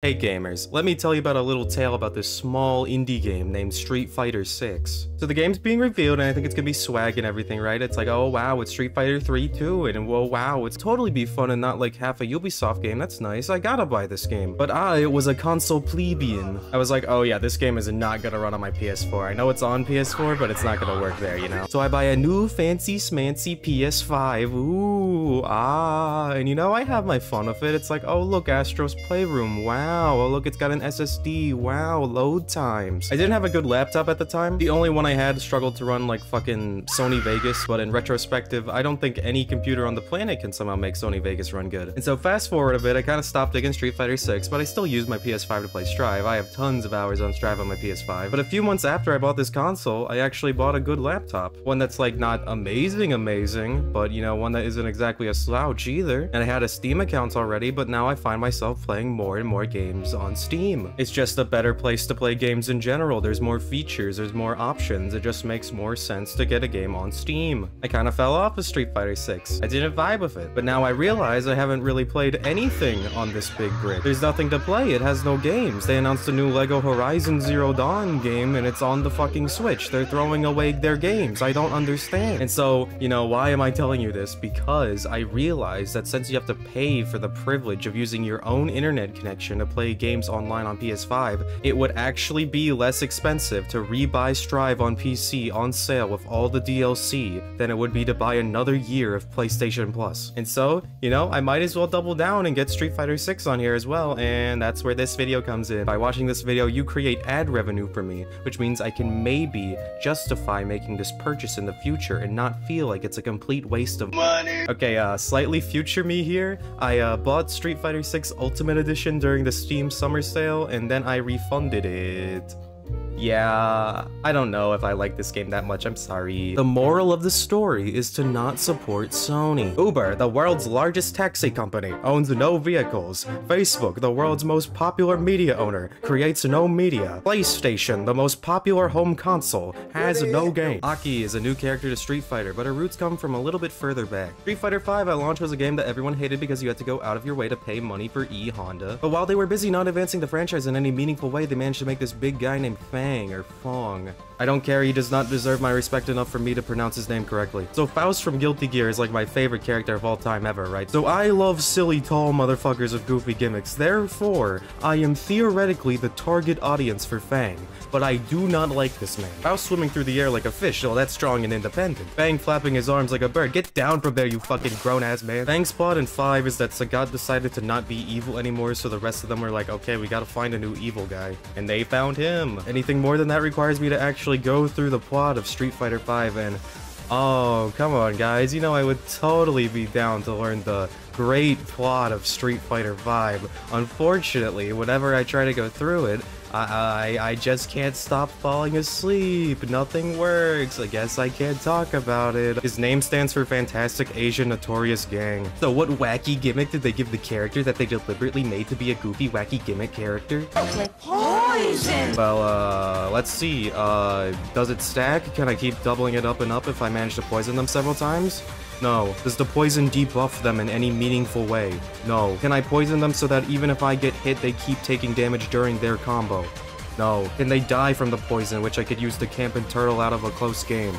Hey gamers, let me tell you about a little tale about this small indie game named Street Fighter 6. So the game's being revealed and I think it's gonna be swag and everything, right? It's like, oh wow, it's Street Fighter 3 too, and whoa wow, it's totally be fun and not like half a Ubisoft game, that's nice, I gotta buy this game. But I was a console plebeian. I was like, oh yeah, this game is not gonna run on my PS4. I know it's on PS4, but it's not gonna work there, you know? So I buy a new fancy smancy PS5, ooh, and you know, I have my fun with it. It's like, oh look, Astro's Playroom, wow. Oh look, it's got an SSD. Wow, load times. I didn't have a good laptop at the time. The only one I had struggled to run like fucking Sony Vegas, but in retrospective, I don't think any computer on the planet can somehow make Sony Vegas run good. And so fast forward a bit, I kind of stopped digging Street Fighter 6, but I still use my PS5 to play Strive. I have tons of hours on Strive on my PS5. But a few months after I bought this console, I actually bought a good laptop. One that's like not amazing, but you know, one that isn't exactly a slouch either. And I had a Steam account already, but now I find myself playing more and more games on Steam. It's just a better place to play games in general. There's more features, there's more options. It just makes more sense to get a game on Steam. I kind of fell off of Street Fighter 6. I didn't vibe with it, but now I realize I haven't really played anything on this big grid. There's nothing to play. It has no games. They announced a new Lego Horizon Zero Dawn game and it's on the fucking Switch. They're throwing away their games. I don't understand. And so, you know, why am I telling you this? Because I realize that since you have to pay for the privilege of using your own internet connection to play games online on PS5, it would actually be less expensive to rebuy Strive on PC on sale with all the DLC than it would be to buy another year of PlayStation Plus. And so, you know, I might as well double down and get Street Fighter 6 on here as well, and that's where this video comes in. By watching this video, you create ad revenue for me, which means I can maybe justify making this purchase in the future and not feel like it's a complete waste of money. Okay, slightly future me here. I bought Street Fighter 6 Ultimate Edition during the Steam summer sale, and then I refunded it. Yeah, I don't know if I like this game that much, I'm sorry. The moral of the story is to not support Sony. Uber, the world's largest taxi company, owns no vehicles. Facebook, the world's most popular media owner, creates no media. PlayStation, the most popular home console, has no game. A.K.I is a new character to Street Fighter, but her roots come from a little bit further back. Street Fighter 5 at launch was a game that everyone hated because you had to go out of your way to pay money for Honda. But while they were busy not advancing the franchise in any meaningful way, they managed to make this big guy named Fang or Fong. I don't care, he does not deserve my respect enough for me to pronounce his name correctly. So Faust from Guilty Gear is like my favorite character of all time ever, right? So I love silly tall motherfuckers with goofy gimmicks, therefore I am theoretically the target audience for Fang. But I do not like this man. Faust swimming through the air like a fish, oh that's strong and independent. Fang flapping his arms like a bird, get down from there you fucking grown-ass man. Fang's plot in 5 is that Sagat decided to not be evil anymore, so the rest of them were like, okay, we gotta find a new evil guy. And they found him. Anything more than that requires me to actually go through the plot of Street Fighter 5 and oh, come on guys, you know I would totally be down to learn the great plot of Street Fighter 5. Unfortunately, whenever I try to go through it, I just can't stop falling asleep. Nothing works. I guess I can't talk about it. His name stands for Fantastic Asian Notorious Gang. So what wacky gimmick did they give the character that they deliberately made to be a goofy, wacky gimmick character? Poison! Well, let's see. Does it stack? Can I keep doubling it up and up if I manage to poison them several times? No. Does the poison debuff them in any meaningful way? No. Can I poison them so that even if I get hit, they keep taking damage during their combo? No. Can they die from the poison, which I could use to camp and turtle out of a close game?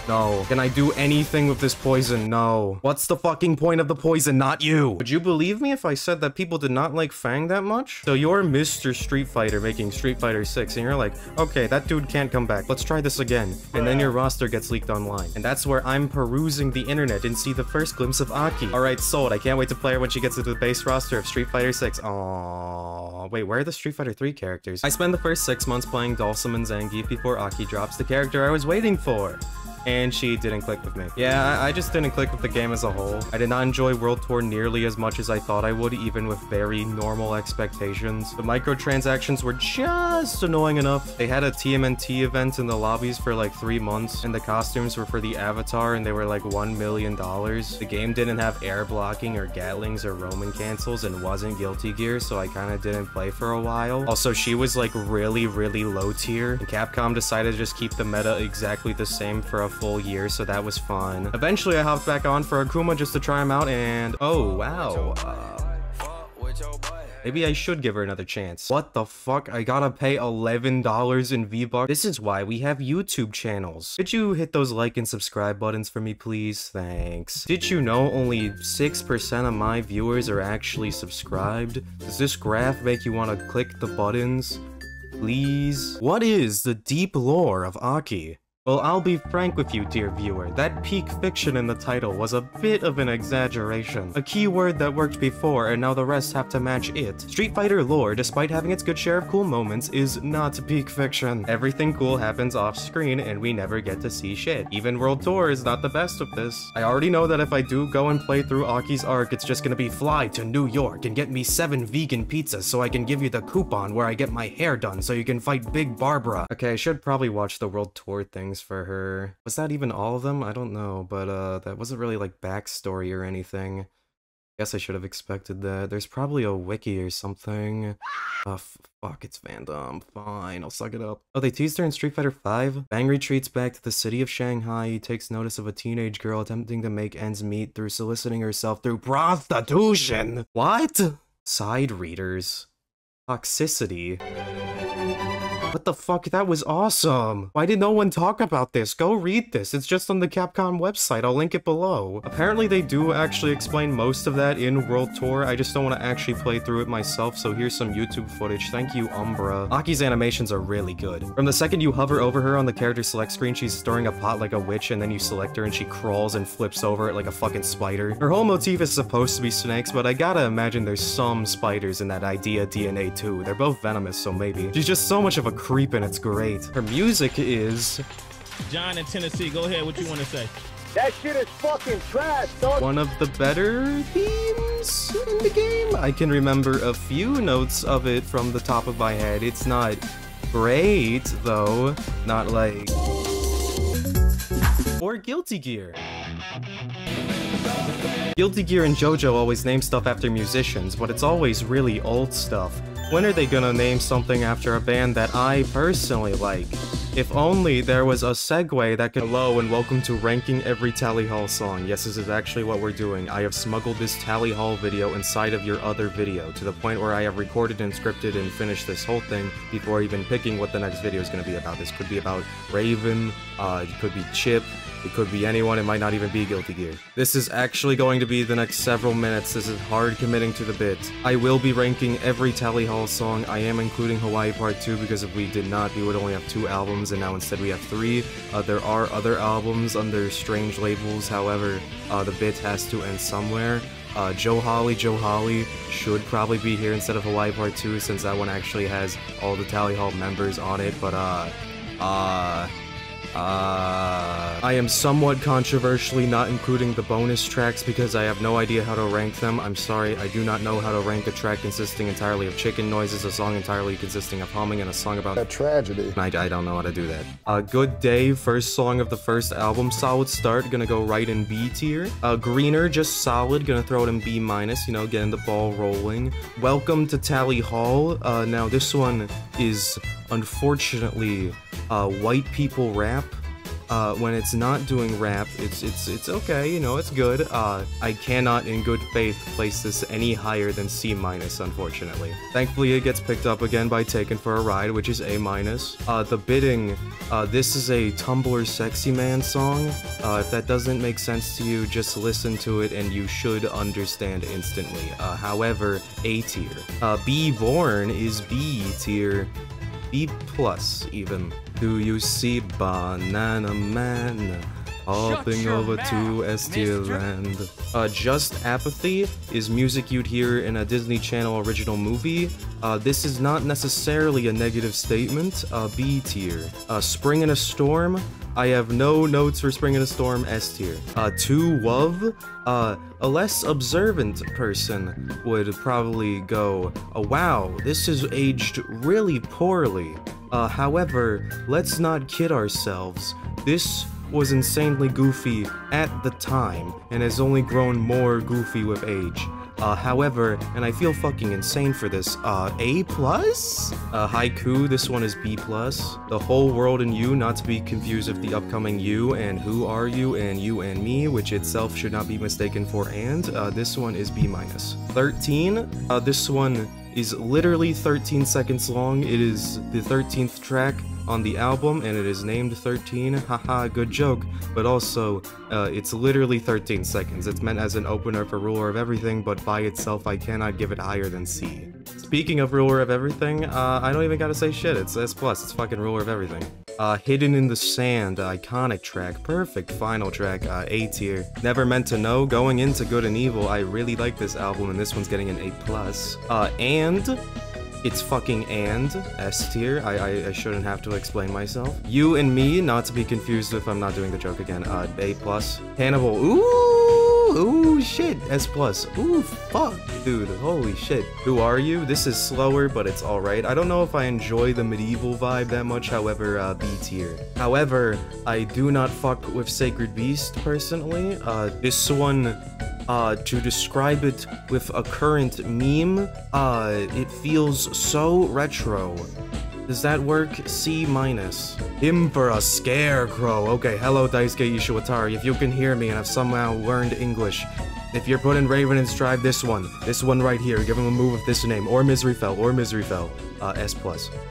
No. Can I do anything with this poison? No. What's the fucking point of the poison? Not you! Would you believe me if I said that people did not like Fang that much? So you're Mr. Street Fighter making Street Fighter 6 and you're like, okay, that dude can't come back. Let's try this again. And then your roster gets leaked online. And that's where I'm perusing the internet and see the first glimpse of A.K.I. Alright, sold. I can't wait to play her when she gets into the base roster of Street Fighter 6. Aww. Wait, where are the Street Fighter 3 characters? I spent the first 6 months playing Dhalsim and Zangief before A.K.I drops the character I was waiting for. And she didn't click with me. Yeah, I just didn't click with the game as a whole. I did not enjoy World Tour nearly as much as I thought I would, even with very normal expectations. The microtransactions were just annoying enough. They had a TMNT event in the lobbies for like 3 months, and the costumes were for the avatar, and they were like $1 million. The game didn't have air blocking or Gatlings or Roman cancels, and wasn't Guilty Gear, so I kind of didn't play for a while. Also, she was like really low tier, and Capcom decided to just keep the meta exactly the same for a full year, so that was fun. Eventually, I hopped back on for Akuma just to try him out, and oh wow. Maybe I should give her another chance. What the fuck? I gotta pay $11 in V-Bucks? This is why we have YouTube channels. Could you hit those like and subscribe buttons for me, please? Thanks. Did you know only 6% of my viewers are actually subscribed? Does this graph make you want to click the buttons? Please? What is the deep lore of A.K.I? Well, I'll be frank with you, dear viewer, that peak fiction in the title was a bit of an exaggeration. A keyword that worked before, and now the rest have to match it. Street Fighter lore, despite having its good share of cool moments, is not peak fiction. Everything cool happens off-screen, and we never get to see shit. Even World Tour is not the best of this. I already know that if I do go and play through A.K.I.'s arc, it's just gonna be fly to New York and get me 7 vegan pizzas so I can give you the coupon where I get my hair done so you can fight Big Barbara. Okay, I should probably watch the World Tour thing for her. Was that even all of them? I don't know, but that wasn't really like backstory or anything. Guess I should have expected that. There's probably a wiki or something. Fuck, it's fandom. Fine, I'll suck it up. Oh, they teased her in Street Fighter V? Bang retreats back to the city of Shanghai. He takes notice of a teenage girl attempting to make ends meet through soliciting herself through prostitution. What? Side readers. Toxicity. What the fuck? That was awesome! Why did no one talk about this? Go read this. It's just on the Capcom website. I'll link it below. Apparently they do actually explain most of that in World Tour. I just don't want to actually play through it myself, so here's some YouTube footage. Thank you, Umbra. A.K.I.'s animations are really good. From the second you hover over her on the character select screen, she's stirring a pot like a witch, and then you select her and she crawls and flips over it like a fucking spider. Her whole motif is supposed to be snakes, but I gotta imagine there's some spiders in that idea DNA too. They're both venomous, so maybe. She's just so much of a creep and it's great. Her music is... John in Tennessee, go ahead, what you want to say? That shit is fucking trash, dog. One of the better themes in the game. I can remember a few notes of it from the top of my head. It's not great, though. Not like... Or Guilty Gear. Guilty Gear and JoJo always name stuff after musicians, but it's always really old stuff. When are they gonna name something after a band that I personally like? If only there was a segue that could— Hello and welcome to ranking every Tally Hall song. Yes, this is actually what we're doing. I have smuggled this Tally Hall video inside of your other video, to the point where I have recorded and scripted and finished this whole thing before even picking what the next video is gonna be about. This could be about Raven, it could be Chip, it could be anyone, it might not even be Guilty Gear. This is actually going to be the next several minutes. This is hard committing to the bit. I will be ranking every Tally Hall song. I am including Hawaii Part 2 because if we did not, we would only have 2 albums and now instead we have 3. There are other albums under strange labels, however, the bit has to end somewhere. Joe Holly should probably be here instead of Hawaii Part 2 since that one actually has all the Tally Hall members on it, but I am somewhat controversially not including the bonus tracks because I have no idea how to rank them. I'm sorry, I do not know how to rank a track consisting entirely of chicken noises, a song entirely consisting of humming, and a song about a tragedy. I don't know how to do that. Good Day, first song of the first album, solid start, gonna go right in B tier. Greener, just solid, gonna throw it in B minus, you know, getting the ball rolling. Welcome to Tally Hall. Now this one is unfortunately white people rap. When it's not doing rap, it's okay, you know, it's good. I cannot in good faith place this any higher than C minus, unfortunately. Thankfully, it gets picked up again by Taken for a Ride, which is A minus. The bidding, this is a Tumblr Sexy Man song. If that doesn't make sense to you, just listen to it and you should understand instantly. However, A tier. Be Born is B tier. B plus, even. Do you see Banana Man hopping over to S tier land? Just Apathy is music you'd hear in a Disney Channel original movie. This is not necessarily a negative statement. B tier. Spring in a Storm. I have no notes for Spring in a Storm, S tier. To Love, a less observant person would probably go, oh, wow, this is aged really poorly. However, let's not kid ourselves. This was insanely goofy at the time, and has only grown more goofy with age. However, and I feel fucking insane for this, A+? Haiku, this one is B+. The Whole World and You, not to be confused with the upcoming You and Who Are You and You and Me, which itself should not be mistaken for and. This one is B-. 13, this one is literally 13 seconds long. It is the 13th track on the album, and it is named 13. Haha, good joke. But also, it's literally 13 seconds. It's meant as an opener for Ruler of Everything, but by itself, I cannot give it higher than C. Speaking of Ruler of Everything, I don't even gotta say shit. It's S+. It's fucking Ruler of Everything. Hidden in the Sand, iconic track, perfect final track, A tier. Never Meant to Know, going into Good and Evil, I really like this album, and this one's getting an A+. And it's fucking S tier. I shouldn't have to explain myself. You and Me, not to be confused if I'm not doing the joke again, A+. Hannibal, ooh, shit, S+. Ooh, fuck, dude, holy shit. Who Are You? This is slower, but it's alright. I don't know if I enjoy the medieval vibe that much, however, B tier. However, I do not fuck with Sacred Beast, personally. This one, to describe it with a current meme, it feels so retro. Does that work? C-. Him for a Scarecrow. Okay, hello Daisuke Ishiwatari. If you can hear me and have somehow learned English, if you're putting Raven in Strive, this one right here, give him a move of this name, or Misery Fell, S+.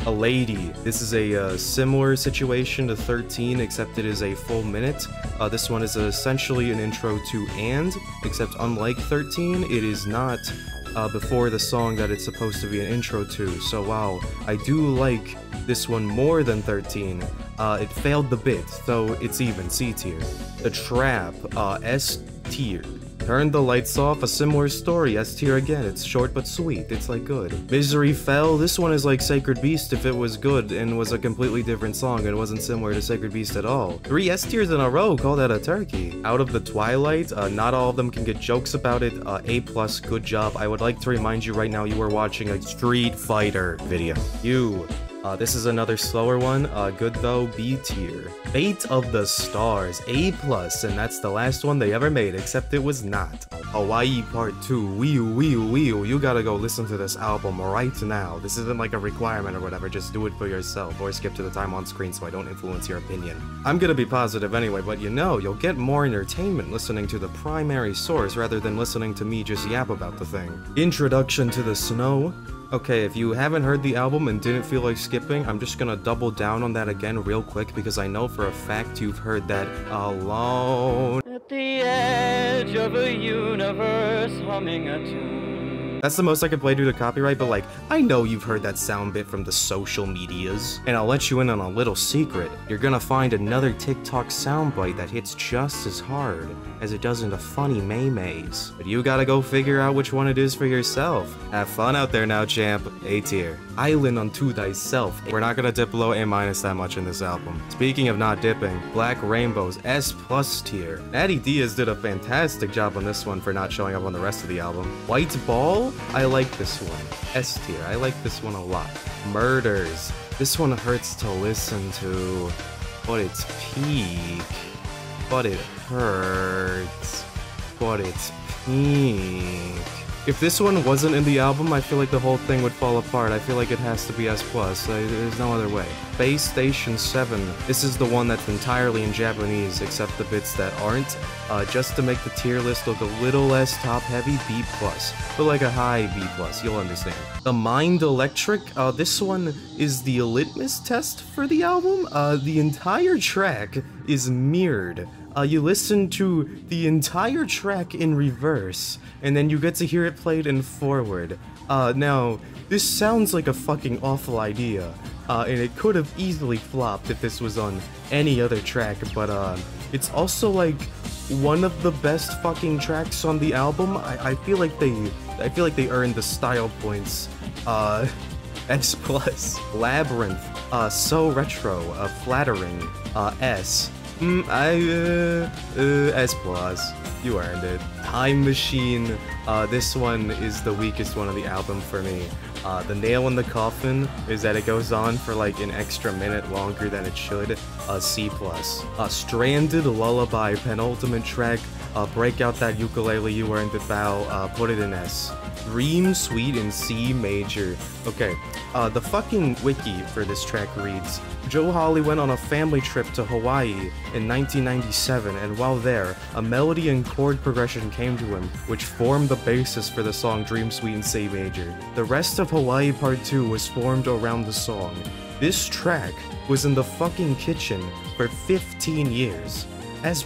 A Lady. This is a similar situation to 13, except it is a full minute. This one is essentially an intro to And, except unlike 13, it is not before the song that it's supposed to be an intro to. So while I do like this one more than 13, it failed the bit, so it's even, C tier. The Trap, S tier. Turn the Lights Off, a similar story, S tier again. It's short but sweet, it's like good. Misery Fell, this one is like Sacred Beast if it was good and was a completely different song and wasn't similar to Sacred Beast at all. 3 S tiers in a row, call that a turkey. Out of the Twilight, not all of them can get jokes about it, A+, good job. I would like to remind you right now you are watching a Street Fighter video. This is another slower one, good though, B tier. Fate of the Stars, A+, and that's the last one they ever made, except it was not. Hawaii Part 2, wee-oo, you gotta go listen to this album right now. This isn't like a requirement or whatever, just do it for yourself, or skip to the time on screen so I don't influence your opinion. I'm gonna be positive anyway, but you know, you'll get more entertainment listening to the primary source rather than listening to me just yap about the thing. Introduction to the Snow. Okay, if you haven't heard the album and didn't feel like skipping, I'm just gonna double down on that again real quick because I know for a fact you've heard that Alone at the edge of a universe humming a tune. That's the most I can play due to copyright, but like, I know you've heard that sound bit from the social medias. And I'll let you in on a little secret. You're gonna find another TikTok soundbite that hits just as hard as it does in the funny May-Mays. But you gotta go figure out which one it is for yourself. Have fun out there now, champ. A tier. Island Unto Thyself. We're not gonna dip below A- that much in this album. Speaking of not dipping, Black Rainbows, S+ tier. Natty Diaz did a fantastic job on this one for not showing up on the rest of the album. White Ball, I like this one. S tier. I like this one a lot. Murders. This one hurts to listen to, but it's peak. But it hurts. But it's peak. If this one wasn't in the album, I feel like the whole thing would fall apart. I feel like it has to be S+. There's no other way. Base Station 7. This is the one that's entirely in Japanese, except the bits that aren't. Just to make the tier list look a little less top-heavy, B+. But like a high B+, you'll understand. The Mind Electric. This one is the litmus test for the album. The entire track is mirrored. You listen to the entire track in reverse, and then you get to hear it played in forward. Now, this sounds like a fucking awful idea, and it could have easily flopped if this was on any other track, but it's also like one of the best fucking tracks on the album. I feel like they earned the style points. S+. Labyrinth, so retro, flattering, S. S+. You earned it. Time Machine. This one is the weakest one of the album for me. The nail in the coffin is that it goes on for like an extra minute longer than it should. C+. Stranded Lullaby, penultimate track. break out that ukulele you were in the bow, put it in S. Dream Suite in C major. Okay, the fucking wiki for this track reads, Joe Hawley went on a family trip to Hawaii in 1997, and while there, a melody and chord progression came to him, which formed the basis for the song Dream Suite in C major. The rest of Hawaii Part 2 was formed around the song. This track was in the fucking kitchen for 15 years. S+.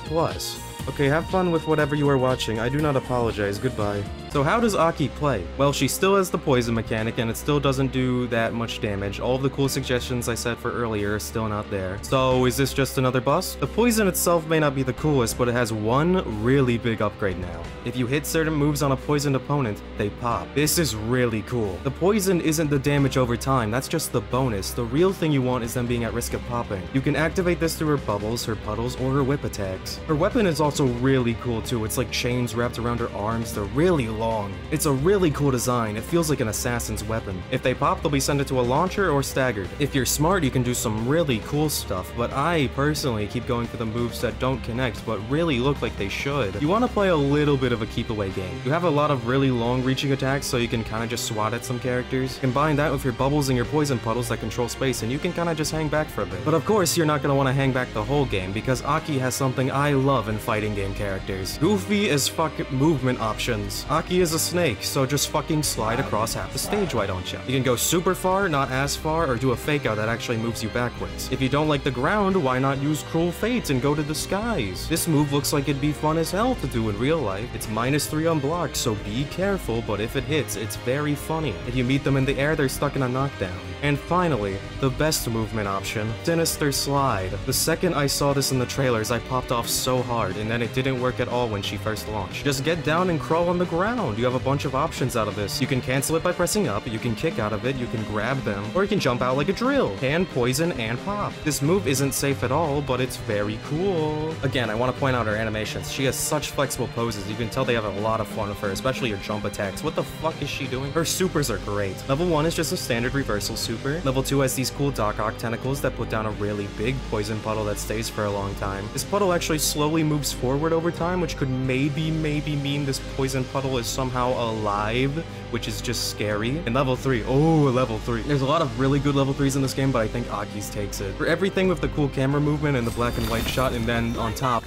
Okay, have fun with whatever you are watching. I do not apologize. Goodbye. So how does Aki play? Well, she still has the poison mechanic, and it still doesn't do that much damage. All of the cool suggestions I said for earlier are still not there. So is this just another boss? The poison itself may not be the coolest, but it has one really big upgrade now. If you hit certain moves on a poisoned opponent, they pop. This is really cool. The poison isn't the damage over time, that's just the bonus. The real thing you want is them being at risk of popping. You can activate this through her bubbles, her puddles, or her whip attacks. Her weapon is also really cool too. It's like chains wrapped around her arms. They're really long. It's a really cool design. It feels like an assassin's weapon. If they pop, they'll be sent into a launcher or staggered. If you're smart, you can do some really cool stuff, but I personally keep going for the moves that don't connect but really look like they should. You want to play a little bit of a keep away game. You have a lot of really long reaching attacks, so you can kind of just swat at some characters. Combine that with your bubbles and your poison puddles that control space, and you can kind of just hang back for a bit. But of course, you're not going to want to hang back the whole game, because Aki has something I love in fighting game characters. Goofy as fuck movement options. Aki is a snake, so just fucking slide across half the stage, why don't you? You can go super far, not as far, or do a fake out that actually moves you backwards. If you don't like the ground, why not use Cruel Fates and go to the skies? This move looks like it'd be fun as hell to do in real life. It's -3 on block, so be careful, but if it hits, it's very funny. If you meet them in the air, they're stuck in a knockdown. And finally, the best movement option, Sinister Slide. The second I saw this in the trailers, I popped off so hard, and then it didn't work at all when she first launched. Just get down and crawl on the ground. You have a bunch of options out of this. You can cancel it by pressing up, you can kick out of it, you can grab them, or you can jump out like a drill. Can poison and pop. This move isn't safe at all, but it's very cool. Again, I want to point out her animations. She has such flexible poses. You can tell they have a lot of fun with her, especially her jump attacks. What the fuck is she doing? Her supers are great. Level 1 is just a standard reversal super. Level 2 has these cool Doc Ock tentacles that put down a really big poison puddle that stays for a long time. This puddle actually slowly moves forward over time, which could maybe mean this poison puddle is somehow alive, which is just scary. And level 3, oh, level 3. There's a lot of really good level 3s in this game, but I think Aki's takes it. For everything with the cool camera movement and the black and white shot, and then on top,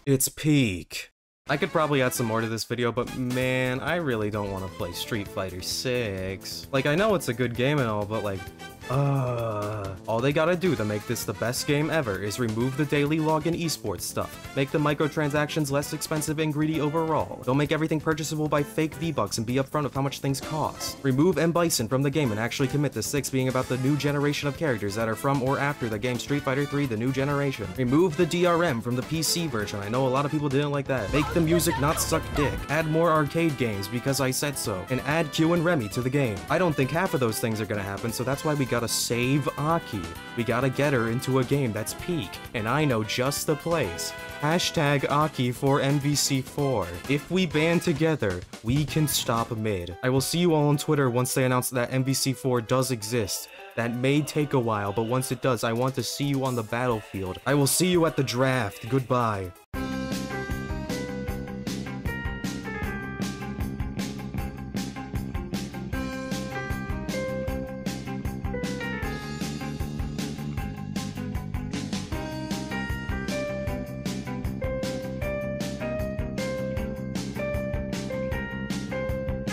it's peak. I could probably add some more to this video, but man, I really don't want to play Street Fighter 6. Like, I know it's a good game and all, but like, all they gotta do to make this the best game ever is remove the daily login esports stuff, make the microtransactions less expensive and greedy overall, don't make everything purchasable by fake V-Bucks and be upfront with how much things cost, remove M. Bison from the game and actually commit to 6 being about the new generation of characters that are from or after the game Street Fighter 3 The New Generation, remove the DRM from the PC version, I know a lot of people didn't like that, make the music not suck dick, add more arcade games because I said so, and add Q and Remy to the game. I don't think half of those things are gonna happen, so that's why we gotta save Aki. We gotta get her into a game that's peak, and I know just the place. Hashtag Aki for MVC4. If we band together, we can stop mid. I will see you all on Twitter once they announce that MVC4 does exist. That may take a while, but once it does, I want to see you on the battlefield. I will see you at the draft. Goodbye.